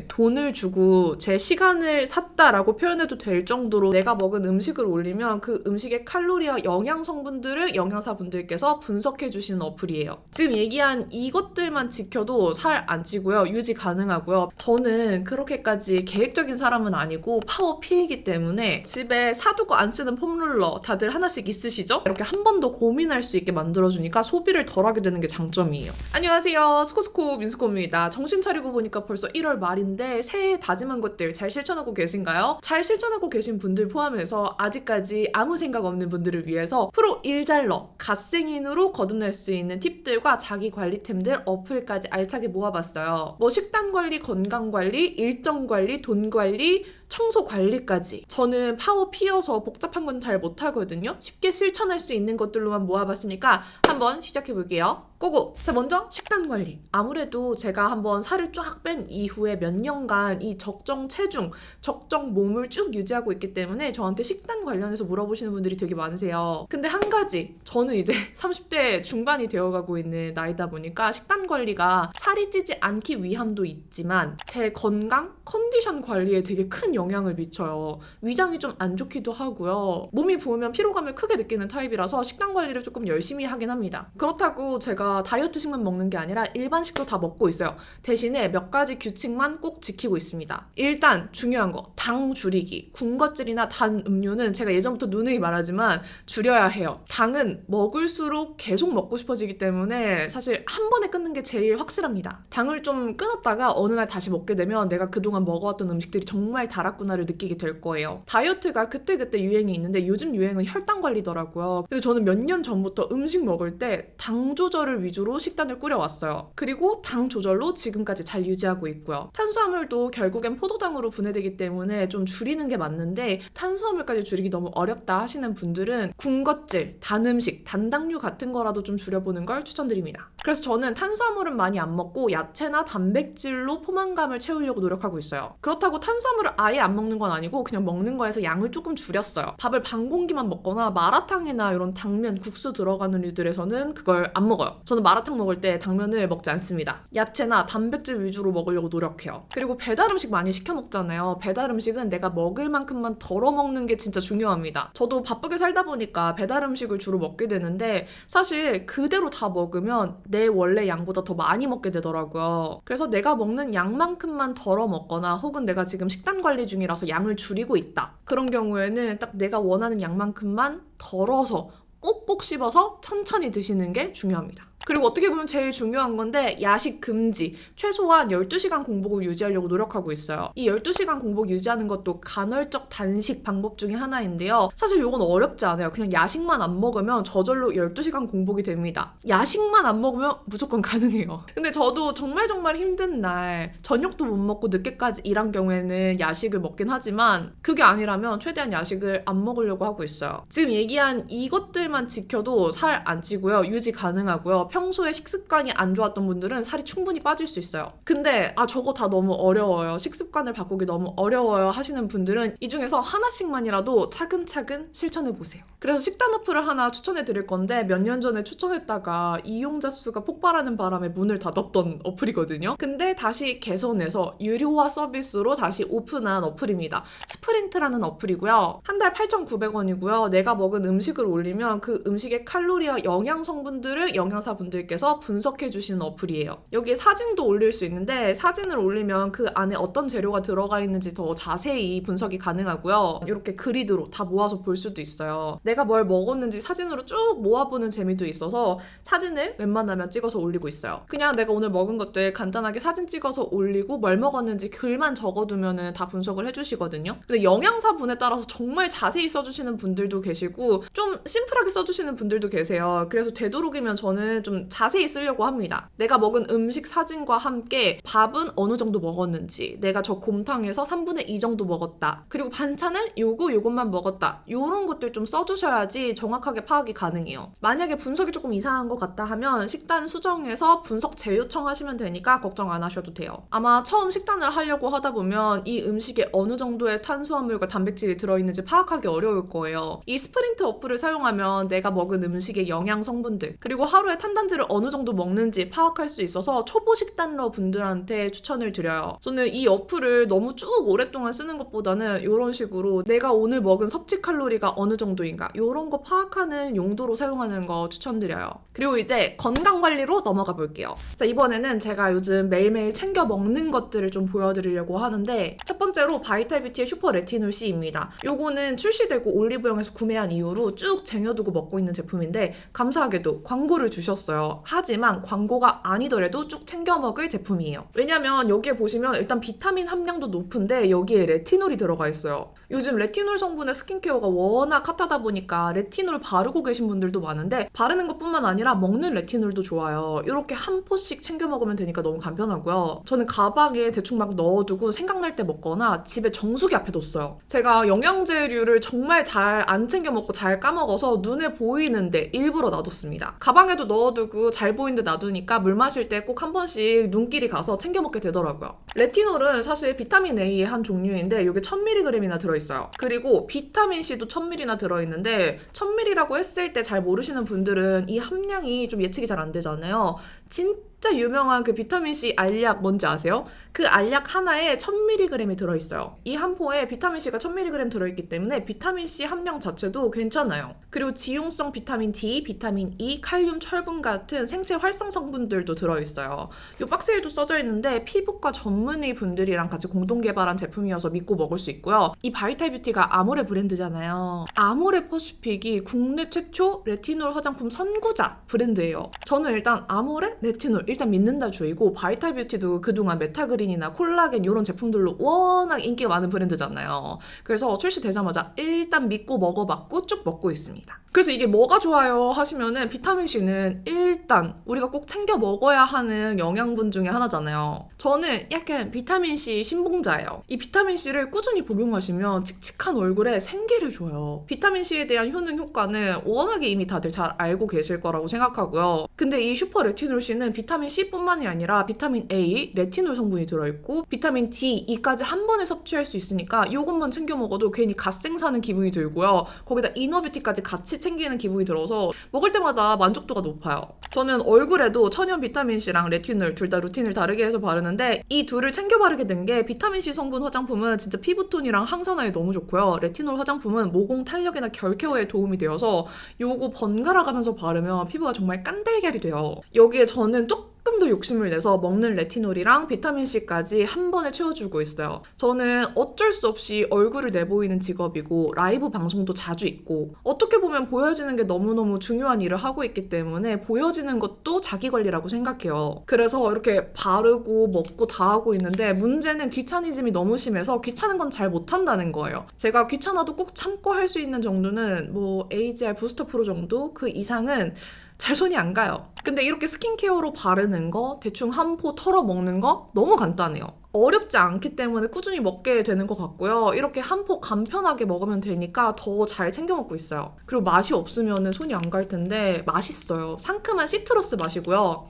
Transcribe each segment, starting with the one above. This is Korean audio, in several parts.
돈을 주고 제 시간을 샀다라고 표현해도 될 정도로 내가 먹은 음식을 올리면 그 음식의 칼로리와 영양 성분들을 영양사분들께서 분석해 주시는 어플이에요. 지금 얘기한 이것들만 지켜도 살 안 찌고요. 유지 가능하고요. 저는 그렇게까지 계획적인 사람은 아니고 파워 P이기 때문에 집에 사두고 안 쓰는 폼롤러 다들 하나씩 있으시죠? 이렇게 한 번 더 고민할 수 있게 만들어주니까 소비를 덜하게 되는 게 장점이에요. 안녕하세요. 스코스코 민스코입니다. 정신 차리고 보니까 벌써 1월 말인데 새해에 다짐한 것들 잘 실천하고 계신가요? 잘 실천하고 계신 분들 포함해서 아직까지 아무 생각 없는 분들을 위해서 프로 일잘러 갓생인으로 거듭날 수 있는 팁들과 자기 관리템들 어플까지 알차게 모아봤어요. 뭐 식단 관리, 건강 관리, 일정 관리, 돈 관리, 청소 관리까지. 저는 파워 P여서 복잡한 건 잘 못하거든요. 쉽게 실천할 수 있는 것들로만 모아봤으니까 한번 시작해볼게요. 고고! 자, 먼저 식단 관리. 아무래도 제가 한번 살을 쫙 뺀 이후에 몇 년간 이 적정 체중, 적정 몸을 쭉 유지하고 있기 때문에 저한테 식단 관련해서 물어보시는 분들이 되게 많으세요. 근데 한 가지, 저는 이제 30대 중반이 되어가고 있는 나이다 보니까 식단 관리가 살이 찌지 않기 위함도 있지만 제 건강, 컨디션 관리에 되게 큰 영향을 미쳐요. 위장이 좀 안 좋기도 하고요. 몸이 부으면 피로감을 크게 느끼는 타입이라서 식단 관리를 조금 열심히 하긴 합니다. 그렇다고 제가 다이어트식만 먹는 게 아니라 일반식도 다 먹고 있어요. 대신에 몇 가지 규칙만 꼭 지키고 있습니다. 일단 중요한 거, 당 줄이기. 군것질이나 단 음료는 제가 예전부터 누누이 말하지만 줄여야 해요. 당은 먹을수록 계속 먹고 싶어지기 때문에 사실 한 번에 끊는 게 제일 확실합니다. 당을 좀 끊었다가 어느 날 다시 먹게 되면 내가 그동안 먹어왔던 음식들이 정말 달았구나를 느끼게 될 거예요. 다이어트가 그때그때 유행이 있는데 요즘 유행은 혈당 관리더라고요. 그래서 저는 몇 년 전부터 음식 먹을 때 당 조절을 위주로 식단을 꾸려왔어요. 그리고 당 조절로 지금까지 잘 유지하고 있고요. 탄수화물도 결국엔 포도당으로 분해되기 때문에 좀 줄이는 게 맞는데 탄수화물까지 줄이기 너무 어렵다 하시는 분들은 군것질, 단 음식, 단당류 같은 거라도 좀 줄여보는 걸 추천드립니다. 그래서 저는 탄수화물은 많이 안 먹고 야채나 단백질로 포만감을 채우려고 노력하고 있어요. 그렇다고 탄수화물을 아예 안 먹는 건 아니고 그냥 먹는 거에서 양을 조금 줄였어요. 밥을 반 공기만 먹거나 마라탕이나 이런 당면, 국수 들어가는 류들에서는 그걸 안 먹어요. 저는 마라탕 먹을 때 당면을 먹지 않습니다. 야채나 단백질 위주로 먹으려고 노력해요. 그리고 배달 음식 많이 시켜 먹잖아요. 배달 음식은 내가 먹을 만큼만 덜어 먹는 게 진짜 중요합니다. 저도 바쁘게 살다 보니까 배달 음식을 주로 먹게 되는데 사실 그대로 다 먹으면 내 원래 양보다 더 많이 먹게 되더라고요. 그래서 내가 먹는 양만큼만 덜어 먹거나 혹은 내가 지금 식단 관리 중이라서 양을 줄이고 있다. 그런 경우에는 딱 내가 원하는 양만큼만 덜어서 꼭꼭 씹어서 천천히 드시는 게 중요합니다. 그리고 어떻게 보면 제일 중요한 건데 야식 금지, 최소한 12시간 공복을 유지하려고 노력하고 있어요. 이 12시간 공복 유지하는 것도 간헐적 단식 방법 중에 하나인데요. 사실 이건 어렵지 않아요. 그냥 야식만 안 먹으면 저절로 12시간 공복이 됩니다. 야식만 안 먹으면 무조건 가능해요. 근데 저도 정말 힘든 날 저녁도 못 먹고 늦게까지 일한 경우에는 야식을 먹긴 하지만 그게 아니라면 최대한 야식을 안 먹으려고 하고 있어요. 지금 얘기한 이것들만 지켜도 살 안 찌고요. 유지 가능하고요. 평소에 식습관이 안 좋았던 분들은 살이 충분히 빠질 수 있어요. 근데 저거 다 너무 어려워요. 식습관을 바꾸기 너무 어려워요 하시는 분들은 이 중에서 하나씩만이라도 차근차근 실천해보세요. 그래서 식단 어플을 하나 추천해 드릴 건데 몇 년 전에 추천했다가 이용자 수가 폭발하는 바람에 문을 닫았던 어플이거든요. 근데 다시 개선해서 유료화 서비스로 다시 오픈한 어플입니다. 스프린트라는 어플이고요. 한 달 8,900원이고요. 내가 먹은 음식을 올리면 그 음식의 칼로리와 영양 성분들을 영양사분들께서 분석해 주시는 어플이에요. 여기에 사진도 올릴 수 있는데 사진을 올리면 그 안에 어떤 재료가 들어가 있는지 더 자세히 분석이 가능하고요. 이렇게 그리드로 다 모아서 볼 수도 있어요. 내가 뭘 먹었는지 사진으로 쭉 모아보는 재미도 있어서 사진을 웬만하면 찍어서 올리고 있어요. 그냥 내가 오늘 먹은 것들 간단하게 사진 찍어서 올리고 뭘 먹었는지 글만 적어두면 다 분석을 해주시거든요. 근데 영양사분에 따라서 정말 자세히 써주시는 분들도 계시고 좀 심플하게 써주시는 분들도 계세요. 그래서 되도록이면 저는 좀 자세히 쓰려고 합니다. 내가 먹은 음식 사진과 함께 밥은 어느 정도 먹었는지, 내가 저 곰탕에서 3분의 2 정도 먹었다, 그리고 반찬은 요것만 먹었다, 요런 것들 좀 써주셔야지 정확하게 파악이 가능해요. 만약에 분석이 조금 이상한 것 같다 하면 식단 수정해서 분석 재요청하시면 되니까 걱정 안 하셔도 돼요. 아마 처음 식단을 하려고 하다 보면 이 음식에 어느 정도의 탄수화물과 단백질이 들어있는지 파악하기 어려울 거예요. 이 스프린트 어플을 사용하면 내가 먹은 음식의 영양 성분들, 그리고 하루에 탄단 탄단지를 어느 정도 먹는지 파악할 수 있어서 초보 식단러 분들한테 추천을 드려요. 저는 이 어플을 너무 쭉 오랫동안 쓰는 것보다는 이런 식으로 내가 오늘 먹은 섭취 칼로리가 어느 정도인가 이런 거 파악하는 용도로 사용하는 거 추천드려요. 그리고 이제 건강관리로 넘어가 볼게요. 자, 이번에는 제가 요즘 매일매일 챙겨 먹는 것들을 좀 보여드리려고 하는데 첫 번째로 바이탈뷰티의 슈퍼 레티놀 C입니다. 요거는 출시되고 올리브영에서 구매한 이후로 쭉 쟁여두고 먹고 있는 제품인데 감사하게도 광고를 주셨어요. 하지만 광고가 아니더라도 쭉 챙겨 먹을 제품이에요. 왜냐면 여기에 보시면 일단 비타민 함량도 높은데 여기에 레티놀이 들어가 있어요. 요즘 레티놀 성분의 스킨케어가 워낙 핫하다 보니까 레티놀 바르고 계신 분들도 많은데 바르는 것뿐만 아니라 먹는 레티놀도 좋아요. 이렇게 한 포씩 챙겨 먹으면 되니까 너무 간편하고요. 저는 가방에 대충 막 넣어두고 생각날 때 먹거나 집에 정수기 앞에 뒀어요. 제가 영양제류를 정말 잘 안 챙겨 먹고 잘 까먹어서 눈에 보이는데 일부러 놔뒀습니다. 가방에도 넣어두고 잘 보이는데 놔두니까 물 마실 때 꼭 한 번씩 눈길이 가서 챙겨 먹게 되더라고요. 레티놀은 사실 비타민 A의 한 종류인데 이게 1000mg이나 들어있어요. 그리고 비타민 C도 1000mg나 들어있는데 1000mg라고 했을 때 잘 모르시는 분들은 이 함량이 좀 예측이 잘 안 되잖아요. 진짜 유명한 그 비타민C 알약 뭔지 아세요? 그 알약 하나에 1000mg이 들어있어요. 이 한 포에 비타민C가 1000mg 들어있기 때문에 비타민C 함량 자체도 괜찮아요. 그리고 지용성 비타민 D, 비타민 E, 칼륨, 철분 같은 생체 활성 성분들도 들어있어요. 이 박스에도 써져 있는데 피부과 전문의 분들이랑 같이 공동 개발한 제품이어서 믿고 먹을 수 있고요. 이 바이탈뷰티가 아모레 브랜드잖아요. 아모레 퍼시픽이 국내 최초 레티놀 화장품 선구자 브랜드예요. 저는 일단 아모레, 레티놀 일단 믿는다 주의고 바이탈뷰티도 그동안 메타그린이나 콜라겐 이런 제품들로 워낙 인기가 많은 브랜드잖아요. 그래서 출시되자마자 일단 믿고 먹어봤고 쭉 먹고 있습니다. 그래서 이게 뭐가 좋아요 하시면은 비타민C는 일단 우리가 꼭 챙겨 먹어야 하는 영양분 중에 하나잖아요. 저는 약간 비타민C 신봉자예요. 이 비타민C를 꾸준히 복용하시면 칙칙한 얼굴에 생기를 줘요. 비타민C에 대한 효능 효과는 워낙에 이미 다들 잘 알고 계실 거라고 생각하고요. 근데 이 슈퍼 레티놀 C는 비타민C 뿐만이 아니라 비타민 A, 레티놀 성분이 들어있고 비타민 D, E까지 한 번에 섭취할 수 있으니까 이것만 챙겨 먹어도 괜히 갓생 사는 기분이 들고요. 거기다 이너뷰티까지 같이 챙기는 기분이 들어서 먹을 때마다 만족도가 높아요. 저는 얼굴에도 천연 비타민C랑 레티놀 둘 다 루틴을 다르게 해서 바르는데 이 둘을 챙겨 바르게 된 게 비타민C 성분 화장품은 진짜 피부톤이랑 항산화에 너무 좋고요. 레티놀 화장품은 모공 탄력이나 결 케어에 도움이 되어서 요거 번갈아 가면서 바르면 피부가 정말 깐달걀이 돼요. 여기에 저는 조금 더 욕심을 내서 먹는 레티놀이랑 비타민C까지 한 번에 채워주고 있어요. 저는 어쩔 수 없이 얼굴을 내보이는 직업이고 라이브 방송도 자주 있고 어떻게 보면 보여지는 게 너무너무 중요한 일을 하고 있기 때문에 보여지는 것도 자기관리라고 생각해요. 그래서 이렇게 바르고 먹고 다 하고 있는데 문제는 귀차니즘이 너무 심해서 귀찮은 건 잘 못한다는 거예요. 제가 귀찮아도 꾹 참고 할 수 있는 정도는 뭐 AGR 부스터 프로 정도? 그 이상은 잘 손이 안 가요. 근데 이렇게 스킨케어로 바르는 거, 대충 한 포 털어 먹는 거 너무 간단해요. 어렵지 않기 때문에 꾸준히 먹게 되는 것 같고요. 이렇게 한 포 간편하게 먹으면 되니까 더 잘 챙겨 먹고 있어요. 그리고 맛이 없으면 손이 안 갈 텐데 맛있어요. 상큼한 시트러스 맛이고요.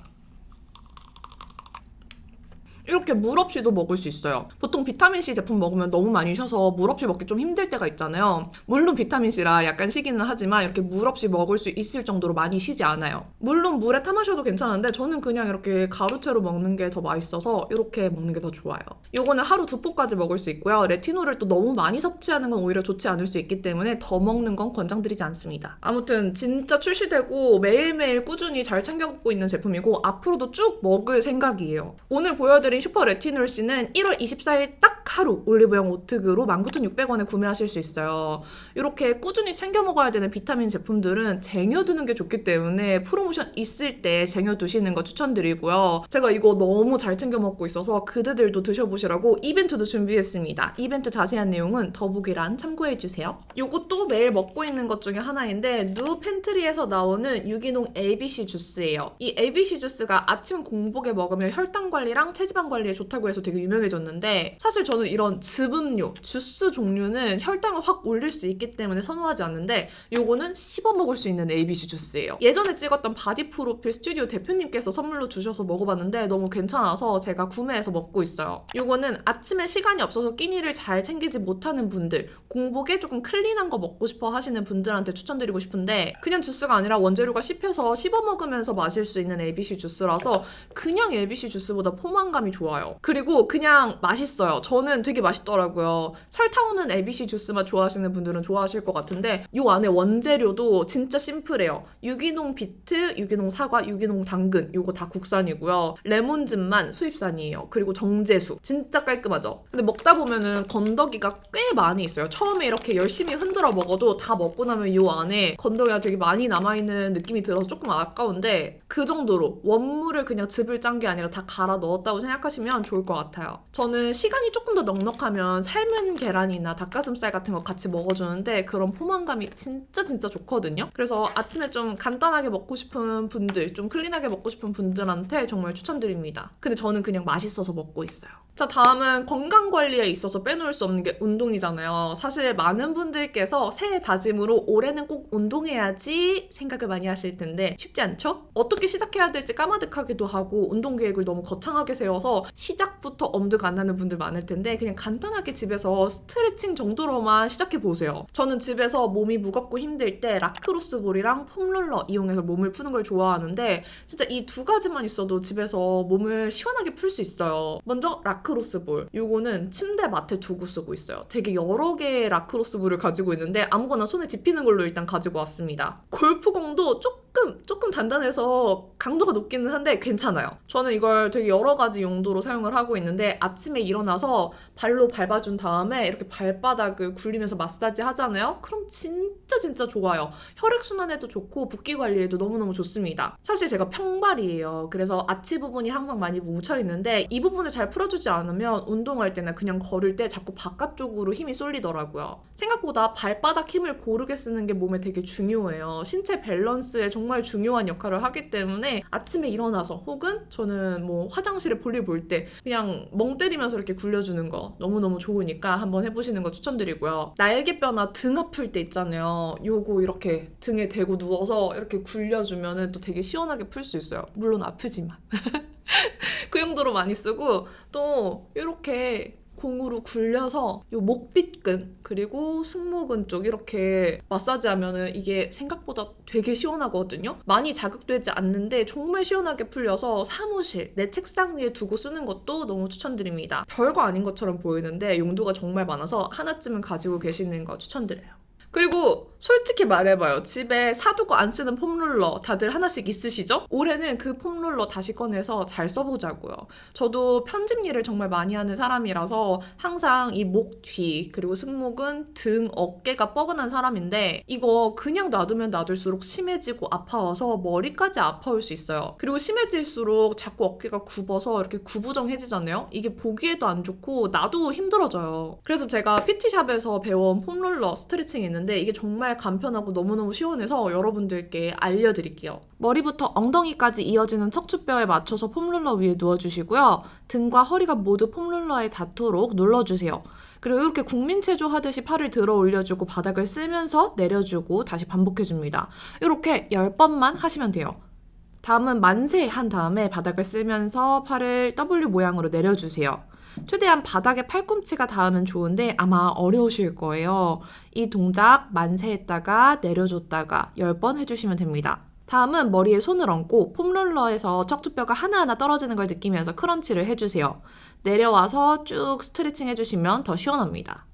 이렇게 물 없이도 먹을 수 있어요. 보통 비타민C 제품 먹으면 너무 많이 쉬어서 물 없이 먹기 좀 힘들 때가 있잖아요. 물론 비타민C라 약간 시기는 하지만 이렇게 물 없이 먹을 수 있을 정도로 많이 쉬지 않아요. 물론 물에 타 마셔도 괜찮은데 저는 그냥 이렇게 가루채로 먹는 게 더 맛있어서 이렇게 먹는 게 더 좋아요. 요거는 하루 2포까지 먹을 수 있고요. 레티놀을 또 너무 많이 섭취하는 건 오히려 좋지 않을 수 있기 때문에 더 먹는 건 권장드리지 않습니다. 아무튼 진짜 출시되고 매일매일 꾸준히 잘 챙겨 먹고 있는 제품이고 앞으로도 쭉 먹을 생각이에요. 오늘 보여드린 슈퍼 레티놀 C는 1월 24일 딱 하루 올리브영 오특으로 19,600원에 구매하실 수 있어요. 이렇게 꾸준히 챙겨 먹어야 되는 비타민 제품들은 쟁여두는 게 좋기 때문에 프로모션 있을 때 쟁여두시는 거 추천드리고요. 제가 이거 너무 잘 챙겨 먹고 있어서 그대들도 드셔보시라고 이벤트도 준비했습니다. 이벤트 자세한 내용은 더보기란 참고해주세요. 이것도 매일 먹고 있는 것 중에 하나인데 누 팬트리에서 나오는 유기농 ABC 주스예요. 이 ABC 주스가 아침 공복에 먹으면 혈당 관리랑 체지방 관리에 좋다고 해서 되게 유명해졌는데 사실 저는 이런 즙음료, 주스 종류는 혈당을 확 올릴 수 있기 때문에 선호하지 않는데 요거는 씹어 먹을 수 있는 ABC 주스예요. 예전에 찍었던 바디 프로필 스튜디오 대표님께서 선물로 주셔서 먹어봤는데 너무 괜찮아서 제가 구매해서 먹고 있어요. 요거는 아침에 시간이 없어서 끼니를 잘 챙기지 못하는 분들, 공복에 조금 클린한 거 먹고 싶어 하시는 분들한테 추천드리고 싶은데 그냥 주스가 아니라 원재료가 씹혀서 씹어 먹으면서 마실 수 있는 ABC 주스라서 그냥 ABC 주스보다 포만감이 좋아요. 그리고 그냥 맛있어요. 저는 되게 맛있더라고요. 설탕 없는 ABC 주스만 좋아하시는 분들은 좋아하실 것 같은데 요 안에 원재료도 진짜 심플해요. 유기농 비트, 유기농 사과, 유기농 당근 요거 다 국산이고요. 레몬즙만 수입산이에요. 그리고 정제수 진짜 깔끔하죠. 근데 먹다 보면은 건더기가 꽤 많이 있어요. 처음에 이렇게 열심히 흔들어 먹어도 다 먹고 나면 요 안에 건더기가 되게 많이 남아있는 느낌이 들어서 조금 아까운데 그 정도로 원물을 그냥 즙을 짠 게 아니라 다 갈아 넣었다고 생각하시면 좋을 것 같아요. 저는 시간이 조금 더 넉넉하면 삶은 계란이나 닭가슴살 같은 거 같이 먹어주는데 그런 포만감이 진짜 좋거든요. 그래서 아침에 좀 간단하게 먹고 싶은 분들, 좀 클린하게 먹고 싶은 분들한테 정말 추천드립니다. 근데 저는 그냥 맛있어서 먹고 있어요. 자, 다음은 건강관리에 있어서 빼놓을 수 없는 게 운동이잖아요. 사실 많은 분들께서 새해 다짐으로 올해는 꼭 운동해야지 생각을 많이 하실 텐데 쉽지 않죠? 어떻게 시작해야 될지 까마득하기도 하고 운동 계획을 너무 거창하게 세워서 시작부터 엄두가 안 나는 분들 많을 텐데 그냥 간단하게 집에서 스트레칭 정도로만 시작해보세요. 저는 집에서 몸이 무겁고 힘들 때 라크로스볼이랑 폼롤러 이용해서 몸을 푸는 걸 좋아하는데 진짜 이 두 가지만 있어도 집에서 몸을 시원하게 풀 수 있어요. 먼저 라크로스볼. 요거는 침대 맡에 두고 쓰고 있어요. 되게 여러 개의 라크로스볼을 가지고 있는데 아무거나 손에 집히는 걸로 일단 가지고 왔습니다. 골프공도 조금 단단해서 강도가 높기는 한데 괜찮아요. 저는 이걸 되게 여러 가지 용도로 사용을 하고 있는데 아침에 일어나서 발로 밟아준 다음에 이렇게 발바닥을 굴리면서 마사지 하잖아요? 그럼 진짜 좋아요. 혈액순환에도 좋고 붓기 관리에도 너무너무 좋습니다. 사실 제가 평발이에요. 그래서 아치 부분이 항상 많이 뭉쳐있는데 이 부분을 잘 풀어주지 않으면 운동할 때나 그냥 걸을 때 자꾸 바깥쪽으로 힘이 쏠리더라고요. 생각보다 발바닥 힘을 고르게 쓰는 게 몸에 되게 중요해요. 신체 밸런스에 정말 중요한 역할을 하기 때문에 아침에 일어나서 혹은 저는 뭐 화장실에 볼일 볼 때 그냥 멍 때리면서 이렇게 굴려주는 거 너무너무 좋으니까 한번 해보시는 거 추천드리고요. 날개뼈나 등 아플 때 있잖아요. 요거 이렇게 등에 대고 누워서 이렇게 굴려주면 또 되게 시원하게 풀 수 있어요. 물론 아프지만. 그 용도로 많이 쓰고 또 이렇게 공으로 굴려서 요 목빗근 그리고 승모근 쪽 이렇게 마사지하면은 이게 생각보다 되게 시원하거든요. 많이 자극되지 않는데 정말 시원하게 풀려서 사무실, 내 책상 위에 두고 쓰는 것도 너무 추천드립니다. 별거 아닌 것처럼 보이는데 용도가 정말 많아서 하나쯤은 가지고 계시는 거 추천드려요. 그리고 솔직히 말해봐요. 집에 사두고 안 쓰는 폼롤러 다들 하나씩 있으시죠? 올해는 그 폼롤러 다시 꺼내서 잘 써보자고요. 저도 편집 일을 정말 많이 하는 사람이라서 항상 이 목 뒤 그리고 승모근, 등, 어깨가 뻐근한 사람인데 이거 그냥 놔두면 놔둘수록 심해지고 아파와서 머리까지 아파올 수 있어요. 그리고 심해질수록 자꾸 어깨가 굽어서 이렇게 구부정해지잖아요? 이게 보기에도 안 좋고 나도 힘들어져요. 그래서 제가 PT샵에서 배운 폼롤러 스트레칭이 있는데 이게 정말 간편하고 너무너무 시원해서 여러분들께 알려드릴게요. 머리부터 엉덩이까지 이어지는 척추뼈에 맞춰서 폼롤러 위에 누워주시고요. 등과 허리가 모두 폼롤러에 닿도록 눌러주세요. 그리고 이렇게 국민체조 하듯이 팔을 들어 올려주고 바닥을 쓸면서 내려주고 다시 반복해줍니다. 이렇게 10번만 하시면 돼요. 다음은 만세 한 다음에 바닥을 쓸면서 팔을 W 모양으로 내려주세요. 최대한 바닥에 팔꿈치가 닿으면 좋은데 아마 어려우실 거예요. 이 동작 만세했다가 내려줬다가 10번 해주시면 됩니다. 다음은 머리에 손을 얹고 폼롤러에서 척추뼈가 하나하나 떨어지는 걸 느끼면서 크런치를 해주세요. 내려와서 쭉 스트레칭 해주시면 더 시원합니다.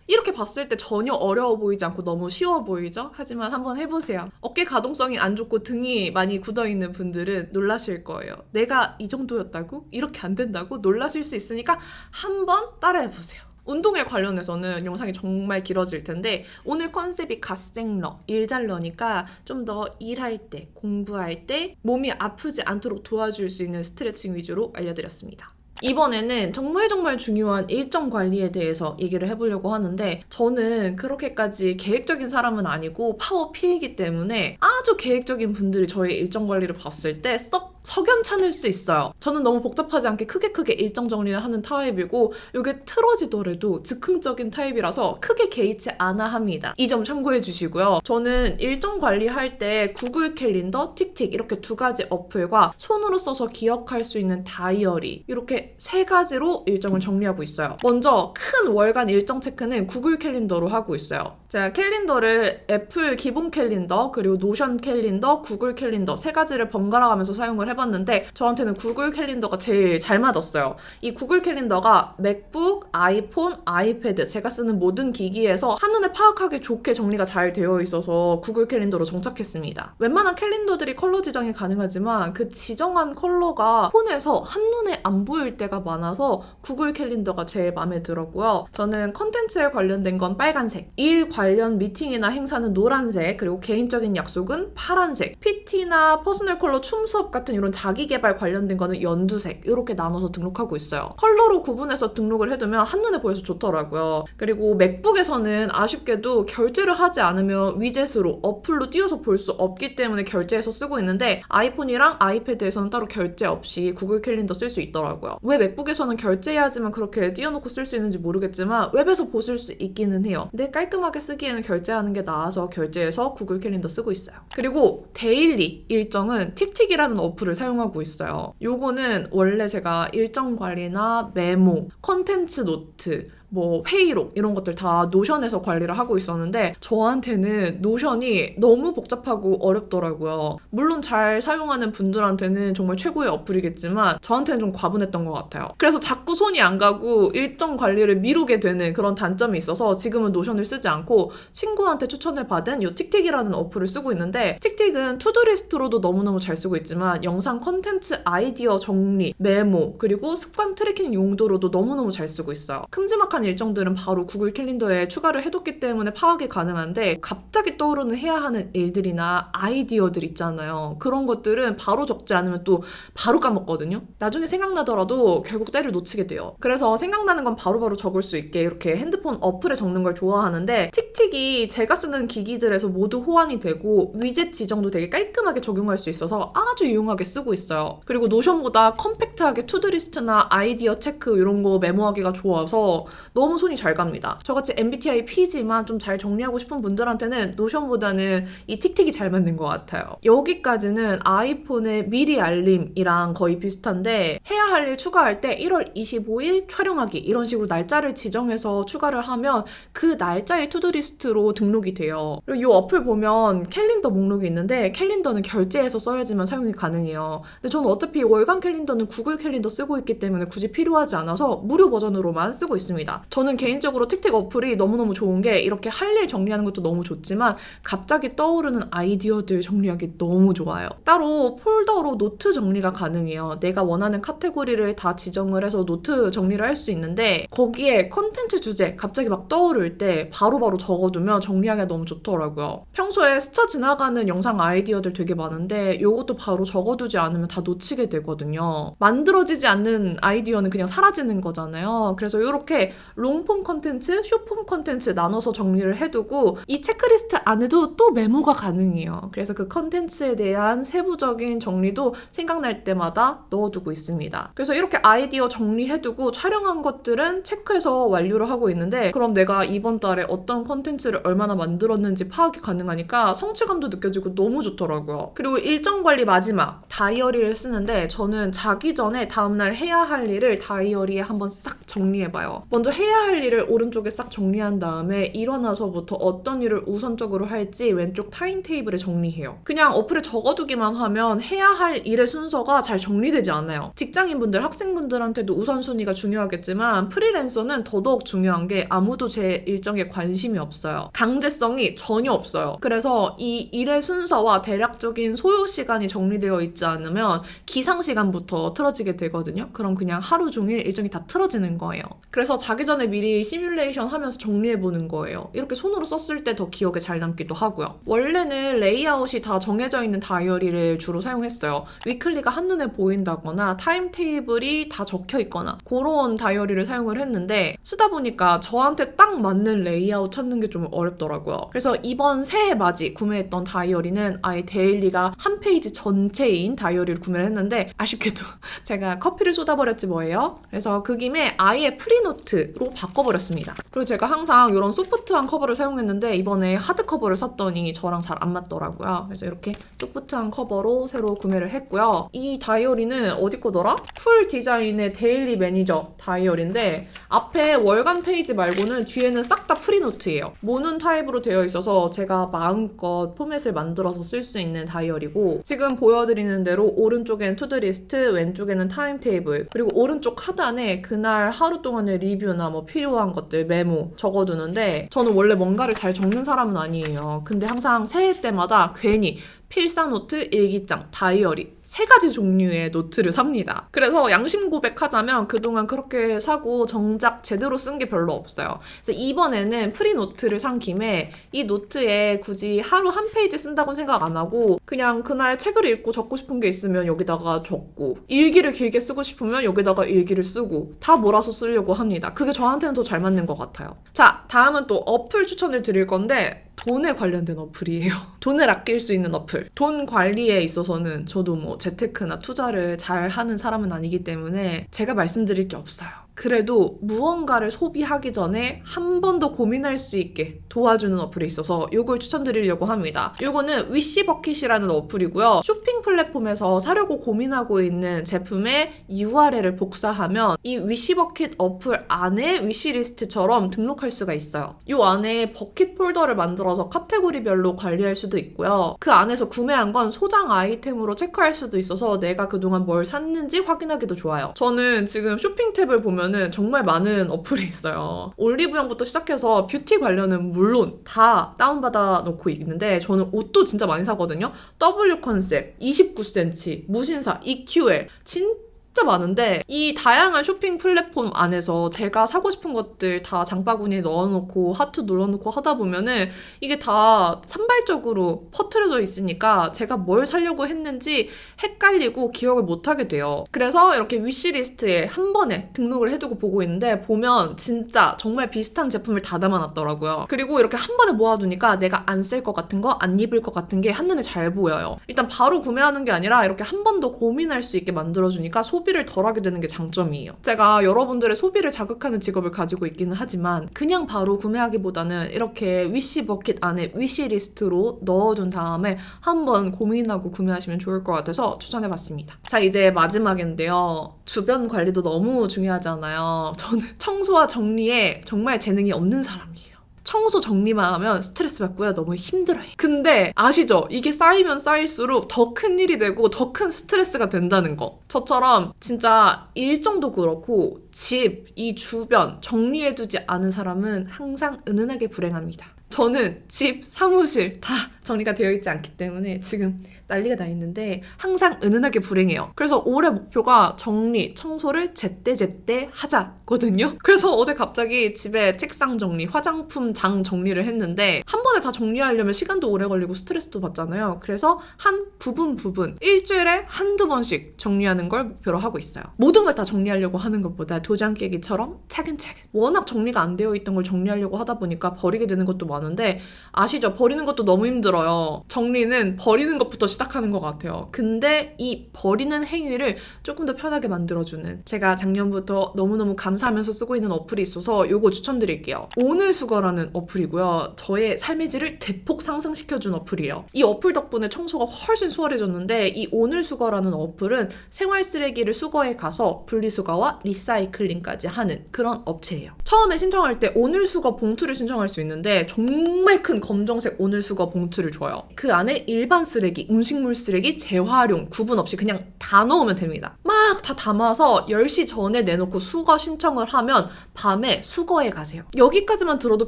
이렇게 봤을 때 전혀 어려워 보이지 않고 너무 쉬워 보이죠? 하지만 한번 해보세요. 어깨 가동성이 안 좋고 등이 많이 굳어있는 분들은 놀라실 거예요. 내가 이 정도였다고? 이렇게 안 된다고? 놀라실 수 있으니까 한번 따라해보세요. 운동에 관련해서는 영상이 정말 길어질 텐데 오늘 컨셉이 갓생러, 일잘러니까 좀 더 일할 때, 공부할 때 몸이 아프지 않도록 도와줄 수 있는 스트레칭 위주로 알려드렸습니다. 이번에는 정말 중요한 일정 관리에 대해서 얘기를 해보려고 하는데 저는 그렇게까지 계획적인 사람은 아니고 파워 P이기 때문에 아주 계획적인 분들이 저의 일정 관리를 봤을 때 썩 석연찮을 수 있어요. 저는 너무 복잡하지 않게 크게 일정 정리를 하는 타입이고 이게 틀어지더라도 즉흥적인 타입이라서 크게 개의치 않아 합니다. 이 점 참고해 주시고요. 저는 일정 관리할 때 구글 캘린더, 틱틱 이렇게 두 가지 어플과 손으로 써서 기억할 수 있는 다이어리 이렇게 세 가지로 일정을 정리하고 있어요. 먼저 큰 월간 일정 체크는 구글 캘린더로 하고 있어요. 제가 캘린더를 애플 기본 캘린더 그리고 노션 캘린더, 구글 캘린더 세 가지를 번갈아 가면서 사용을 해봤는데 저한테는 구글 캘린더가 제일 잘 맞았어요. 이 구글 캘린더가 맥북, 아이폰, 아이패드 제가 쓰는 모든 기기에서 한눈에 파악하기 좋게 정리가 잘 되어 있어서 구글 캘린더로 정착했습니다. 웬만한 캘린더들이 컬러 지정이 가능하지만 그 지정한 컬러가 폰에서 한눈에 안 보일 때가 많아서 구글 캘린더가 제일 마음에 들었고요. 저는 컨텐츠에 관련된 건 빨간색, 일 관련 미팅이나 행사는 노란색, 그리고 개인적인 약속은 파란색, PT나 퍼스널 컬러 춤 수업 같은 이런 자기 개발 관련된 거는 연두색 이렇게 나눠서 등록하고 있어요. 컬러로 구분해서 등록을 해두면 한눈에 보여서 좋더라고요. 그리고 맥북에서는 아쉽게도 결제를 하지 않으면 위젯으로 어플로 띄워서 볼 수 없기 때문에 결제해서 쓰고 있는데 아이폰이랑 아이패드에서는 따로 결제 없이 구글 캘린더 쓸 수 있더라고요. 왜 맥북에서는 결제해야지만 그렇게 띄워놓고 쓸 수 있는지 모르겠지만 웹에서 보실 수 있기는 해요. 근데 깔끔하게 쓰기에는 결제하는 게 나아서 결제해서 구글 캘린더 쓰고 있어요. 그리고 데일리 일정은 틱틱이라는 어플을 사용하고 있어요. 요거는 원래 제가 일정 관리나 메모, 컨텐츠 노트, 뭐 회의록 이런 것들 다 노션에서 관리를 하고 있었는데 저한테는 노션이 너무 복잡하고 어렵더라고요. 물론 잘 사용하는 분들한테는 정말 최고의 어플이겠지만 저한테는 좀 과분했던 것 같아요. 그래서 자꾸 손이 안 가고 일정 관리를 미루게 되는 그런 단점이 있어서 지금은 노션을 쓰지 않고 친구한테 추천을 받은 이 틱틱이라는 어플을 쓰고 있는데 틱틱은 투두리스트로도 너무너무 잘 쓰고 있지만 영상 컨텐츠 아이디어 정리, 메모 그리고 습관 트래킹 용도로도 너무너무 잘 쓰고 있어요. 큼지막한 일정들은 바로 구글 캘린더에 추가를 해뒀기 때문에 파악이 가능한데 갑자기 떠오르는 해야 하는 일들이나 아이디어들 있잖아요. 그런 것들은 바로 적지 않으면 또 바로 까먹거든요. 나중에 생각나더라도 결국 때를 놓치게 돼요. 그래서 생각나는 건 바로바로 적을 수 있게 이렇게 핸드폰 어플에 적는 걸 좋아하는데 틱틱이 제가 쓰는 기기들에서 모두 호환이 되고 위젯 지정도 되게 깔끔하게 적용할 수 있어서 아주 유용하게 쓰고 있어요. 그리고 노션보다 컴팩트하게 투두리스트나 아이디어 체크 이런 거 메모하기가 좋아서 너무 손이 잘 갑니다. 저같이 MBTI P지만 좀 잘 정리하고 싶은 분들한테는 노션보다는 이 틱틱이 잘 맞는 것 같아요. 여기까지는 아이폰의 미리 알림이랑 거의 비슷한데 해야 할 일 추가할 때 1월 25일 촬영하기 이런 식으로 날짜를 지정해서 추가를 하면 그 날짜의 투두리스트로 등록이 돼요. 그리고 이 어플 보면 캘린더 목록이 있는데 캘린더는 결제해서 써야지만 사용이 가능해요. 근데 저는 어차피 월간 캘린더는 구글 캘린더 쓰고 있기 때문에 굳이 필요하지 않아서 무료 버전으로만 쓰고 있습니다. 저는 개인적으로 틱틱 어플이 너무너무 좋은 게 이렇게 할 일 정리하는 것도 너무 좋지만 갑자기 떠오르는 아이디어들 정리하기 너무 좋아요. 따로 폴더로 노트 정리가 가능해요. 내가 원하는 카테고리를 다 지정을 해서 노트 정리를 할 수 있는데 거기에 컨텐츠 주제 갑자기 막 떠오를 때 바로바로 적어두면 정리하기가 너무 좋더라고요. 평소에 스쳐 지나가는 영상 아이디어들 되게 많은데 이것도 바로 적어두지 않으면 다 놓치게 되거든요. 만들어지지 않는 아이디어는 그냥 사라지는 거잖아요. 그래서 이렇게 롱폼 컨텐츠, 숏폼 컨텐츠 나눠서 정리를 해두고 이 체크리스트 안에도 또 메모가 가능해요. 그래서 그 컨텐츠에 대한 세부적인 정리도 생각날 때마다 넣어두고 있습니다. 그래서 이렇게 아이디어 정리해두고 촬영한 것들은 체크해서 완료를 하고 있는데 그럼 내가 이번 달에 어떤 컨텐츠를 얼마나 만들었는지 파악이 가능하니까 성취감도 느껴지고 너무 좋더라고요. 그리고 일정 관리 마지막 다이어리를 쓰는데 저는 자기 전에 다음날 해야 할 일을 다이어리에 한번 싹 정리해봐요. 먼저 해야 할 일을 오른쪽에 싹 정리한 다음에 일어나서부터 어떤 일을 우선적으로 할지 왼쪽 타임테이블에 정리해요. 그냥 어플에 적어두기만 하면 해야 할 일의 순서가 잘 정리되지 않아요. 직장인분들, 학생분들한테도 우선순위가 중요하겠지만 프리랜서는 더더욱 중요한 게 아무도 제 일정에 관심이 없어요. 강제성이 전혀 없어요. 그래서 이 일의 순서와 대략적인 소요 시간이 정리되어 있지 않으면 기상 시간부터 틀어지게 되거든요. 그럼 그냥 하루 종일 일정이 다 틀어지는 거예요. 그래서 자기 전에 미리 시뮬레이션 하면서 정리해보는 거예요. 이렇게 손으로 썼을 때 더 기억에 잘 남기도 하고요. 원래는 레이아웃이 다 정해져 있는 다이어리를 주로 사용했어요. 위클리가 한눈에 보인다거나 타임테이블이 다 적혀 있거나 그런 다이어리를 사용을 했는데 쓰다 보니까 저한테 딱 맞는 레이아웃 찾는 게 게 좀 어렵더라고요. 그래서 이번 새해 맞이 구매했던 다이어리는 아예 데일리가 한 페이지 전체인 다이어리를 구매를 했는데 아쉽게도 제가 커피를 쏟아버렸지 뭐예요. 그래서 그 김에 아예 프리노트로 바꿔버렸습니다. 그리고 제가 항상 이런 소프트한 커버를 사용했는데 이번에 하드 커버를 샀더니 저랑 잘 안 맞더라고요. 그래서 이렇게 소프트한 커버로 새로 구매를 했고요. 이 다이어리는 어디 거더라? 풀 디자인의 데일리 매니저 다이어리인데 앞에 월간 페이지 말고는 뒤에는 싹 다 프리노트예요. 모눈 타입으로 되어 있어서 제가 마음껏 포맷을 만들어서 쓸 수 있는 다이어리고 지금 보여드리는 대로 오른쪽엔 투두리스트, 왼쪽에는 타임테이블, 그리고 오른쪽 하단에 그날 하루 동안의 리뷰나 뭐 필요한 것들 메모 적어두는데 저는 원래 뭔가를 잘 적는 사람은 아니에요. 근데 항상 새해 때마다 괜히 필사노트, 일기장, 다이어리 3가지 종류의 노트를 삽니다. 그래서 양심 고백하자면 그동안 그렇게 사고 정작 제대로 쓴 게 별로 없어요. 그래서 이번에는 프리노트를 산 김에 이 노트에 굳이 하루 한 페이지 쓴다고 생각 안 하고 그냥 그날 책을 읽고 적고 싶은 게 있으면 여기다가 적고 일기를 길게 쓰고 싶으면 여기다가 일기를 쓰고 다 몰아서 쓰려고 합니다. 그게 저한테는 더 잘 맞는 것 같아요. 자, 다음은 또 어플 추천을 드릴 건데 돈에 관련된 어플이에요. 돈을 아낄 수 있는 어플. 돈 관리에 있어서는 저도 뭐 재테크나 투자를 잘 하는 사람은 아니기 때문에 제가 말씀드릴 게 없어요. 그래도 무언가를 소비하기 전에 한 번 더 고민할 수 있게 도와주는 어플이 있어서 이걸 추천드리려고 합니다. 이거는 위시버킷이라는 어플이고요. 쇼핑 플랫폼에서 사려고 고민하고 있는 제품의 URL을 복사하면 이 위시버킷 어플 안에 위시리스트처럼 등록할 수가 있어요. 이 안에 버킷 폴더를 만들어서 카테고리별로 관리할 수도 있고요. 그 안에서 구매한 건 소장 아이템으로 체크할 수도 있어서 내가 그동안 뭘 샀는지 확인하기도 좋아요. 저는 지금 쇼핑 탭을 보면 정말 많은 어플이 있어요. 올리브영부터 시작해서 뷰티 관련은 물론 다 다운받아 놓고 있는데 저는 옷도 진짜 많이 사거든요. W 컨셉, 29cm, 무신사, EQL 진짜 많은데 이 다양한 쇼핑 플랫폼 안에서 제가 사고 싶은 것들 다 장바구니에 넣어놓고 하트 눌러놓고 하다 보면은 이게 다 산발적으로 퍼트려져 있으니까 제가 뭘 사려고 했는지 헷갈리고 기억을 못하게 돼요. 그래서 이렇게 위시리스트에 한 번에 등록을 해두고 보고 있는데 보면 진짜 정말 비슷한 제품을 다 담아놨더라고요. 그리고 이렇게 한 번에 모아두니까 내가 안 쓸 것 같은 거, 안 입을 것 같은 게 한눈에 잘 보여요. 일단 바로 구매하는 게 아니라 이렇게 한 번 더 고민할 수 있게 만들어주니까 소비를 덜 하게 되는 게 장점이에요. 제가 여러분들의 소비를 자극하는 직업을 가지고 있기는 하지만 그냥 바로 구매하기보다는 이렇게 위시버킷 안에 위시리스트로 넣어둔 다음에 한번 고민하고 구매하시면 좋을 것 같아서 추천해봤습니다. 자, 이제 마지막인데요. 주변 관리도 너무 중요하잖아요. 저는 청소와 정리에 정말 재능이 없는 사람이에요. 청소 정리만 하면 스트레스 받고요. 너무 힘들어요. 근데 아시죠? 이게 쌓이면 쌓일수록 더 큰 일이 되고 더 큰 스트레스가 된다는 거. 저처럼 진짜 일정도 그렇고 집, 이 주변 정리해두지 않은 사람은 항상 은은하게 불행합니다. 저는 집, 사무실 다 정리가 되어 있지 않기 때문에 지금 난리가 나 있는데 항상 은은하게 불행해요. 그래서 올해 목표가 정리, 청소를 제때제때 하자거든요. 그래서 어제 갑자기 집에 책상 정리, 화장품 장 정리를 했는데 한 번에 다 정리하려면 시간도 오래 걸리고 스트레스도 받잖아요. 그래서 한 부분 일주일에 한두 번씩 정리하는 걸 목표로 하고 있어요. 모든 걸 다 정리하려고 하는 것보다 도장 깨기처럼 차근차근. 워낙 정리가 안 되어 있던 걸 정리하려고 하다 보니까 버리게 되는 것도 많은데 아시죠? 버리는 것도 너무 힘들어요. 정리는 버리는 것부터 시작하는 것 같아요. 근데 이 버리는 행위를 조금 더 편하게 만들어주는 제가 작년부터 너무너무 감사하면서 쓰고 있는 어플이 있어서 이거 추천드릴게요. 오늘 수거라는 어플이고요. 저의 삶의 질을 대폭 상승시켜준 어플이에요. 이 어플 덕분에 청소가 훨씬 수월해졌는데 이 오늘 수거라는 어플은 생활 쓰레기를 수거해 가서 분리수거와 리사이클링까지 하는 그런 업체예요. 처음에 신청할 때 오늘 수거 봉투를 신청할 수 있는데 정말 큰 검정색 오늘 수거 봉투를 줘요. 그 안에 일반 쓰레기, 음식물 쓰레기, 재활용 구분 없이 그냥 다 넣으면 됩니다. 막 다 담아서 10시 전에 내놓고 수거 신청을 하면 밤에 수거해 가세요. 여기까지만 들어도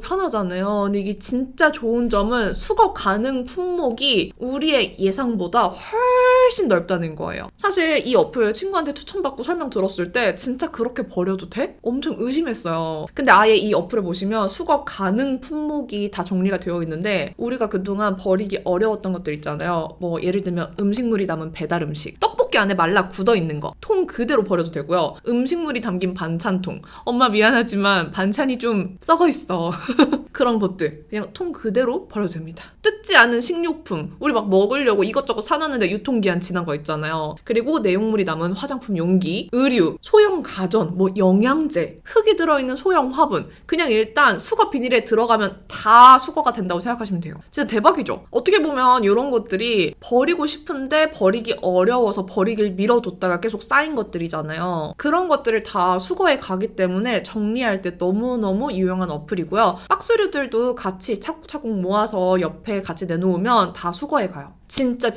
편하잖아요. 근데 이게 진짜 좋은 점은 수거 가능 품목이 우리의 예상보다 훨씬 넓다는 거예요. 사실 이 어플 친구한테 추천받고 설명 들었을 때 진짜 그렇게 버려도 돼? 엄청 의심했어요. 근데 아예 이 어플을 보시면 수거 가능 품목이 다 정리가 되어 있는데 우리가 그동안 버리기 어려웠던 것들 있잖아요. 뭐 예를 들면 음식물이 담은 배달 음식, 떡볶이 안에 말라 굳어 있는 거, 통 그대로 버려도 되고요. 음식물이 담긴 반찬통, 엄마 미안하지만 반찬이 좀 썩어 있어. 그런 것들 그냥 통 그대로 버려도 됩니다. 뜯지 않은 식료품, 우리 막 먹으려고 이것저것 사놨는데 유통기한 지난 거 있잖아요. 그리고 내용물이 남은 화장품 용기, 의류, 소형 가전, 뭐 영양제, 흙이 들어있는 소형 화분, 그냥 일단 수거 비닐에 들어가면 다 수거가 된다고 생각하시면 돼요. 진짜 대박이죠? 어떻게 보면 이런 것들이 버리고 싶은데 버리기 어려워서 버리길 미뤄뒀다가 계속 쌓인 것들이잖아요. 그런 것들을 다 수거해 가기 때문에 정리할 때 너무너무 유용한 어플이고요. 박스류들도 같이 차곡차곡 모아서 옆에 같이 내놓으면 다 수거해 가요. 진짜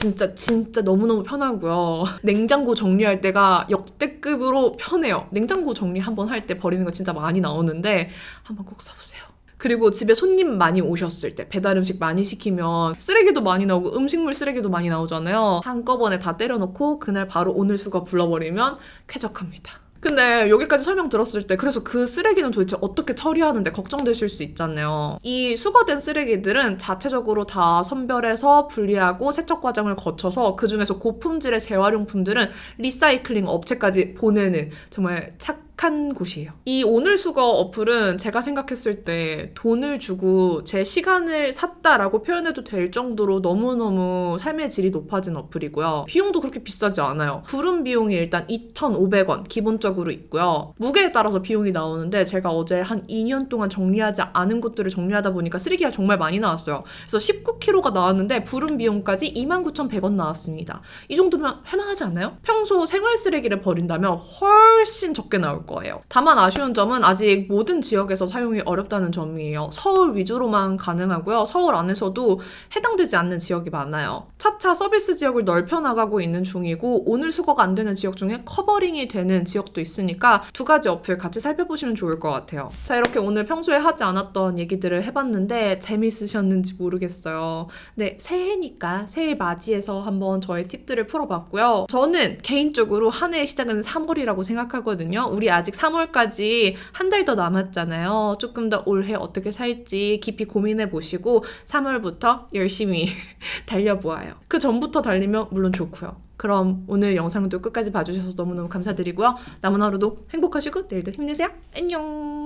너무너무 편하고요. 냉장고 정리할 때가 역대급으로 편해요. 냉장고 정리 한번 할 때 버리는 거 진짜 많이 나오는데 한번 꼭 써보세요. 그리고 집에 손님 많이 오셨을 때 배달 음식 많이 시키면 쓰레기도 많이 나오고 음식물 쓰레기도 많이 나오잖아요. 한꺼번에 다 때려놓고 그날 바로 오늘 수거 불러버리면 쾌적합니다. 근데 여기까지 설명 들었을 때 그래서 그 쓰레기는 도대체 어떻게 처리하는데 걱정되실 수 있잖아요. 이 수거된 쓰레기들은 자체적으로 다 선별해서 분리하고 세척 과정을 거쳐서 그중에서 고품질의 재활용품들은 리사이클링 업체까지 보내는 정말 착한 곳이에요. 이 오늘 수거 어플은 제가 생각했을 때 돈을 주고 제 시간을 샀다라고 표현해도 될 정도로 너무너무 삶의 질이 높아진 어플이고요. 비용도 그렇게 비싸지 않아요. 부른 비용이 일단 2,500원 기본적으로 있고요. 무게에 따라서 비용이 나오는데 제가 어제 한 2년 동안 정리하지 않은 것들을 정리하다 보니까 쓰레기가 정말 많이 나왔어요. 그래서 19kg가 나왔는데 부른 비용까지 29,100원 나왔습니다. 이 정도면 할만하지 않나요? 평소 생활 쓰레기를 버린다면 훨씬 적게 나올 거예요. 다만 아쉬운 점은 아직 모든 지역에서 사용이 어렵다는 점이에요. 서울 위주로만 가능하고요. 서울 안에서도 해당되지 않는 지역이 많아요. 차차 서비스 지역을 넓혀 나가고 있는 중이고 오늘 수거가 안 되는 지역 중에 커버링이 되는 지역도 있으니까 두 가지 어플 같이 살펴보시면 좋을 것 같아요. 자, 이렇게 오늘 평소에 하지 않았던 얘기들을 해봤는데 재밌으셨는지 모르겠어요. 네, 새해니까 새해 맞이해서 한번 저의 팁들을 풀어봤고요. 저는 개인적으로 한 해의 시작은 3월이라고 생각하거든요. 우리 아직 3월까지 한 달 더 남았잖아요. 조금 더 올해 어떻게 살지 깊이 고민해보시고 3월부터 열심히 달려보아요. 그 전부터 달리면 물론 좋고요. 그럼 오늘 영상도 끝까지 봐주셔서 너무너무 감사드리고요. 남은 하루도 행복하시고 내일도 힘내세요. 안녕.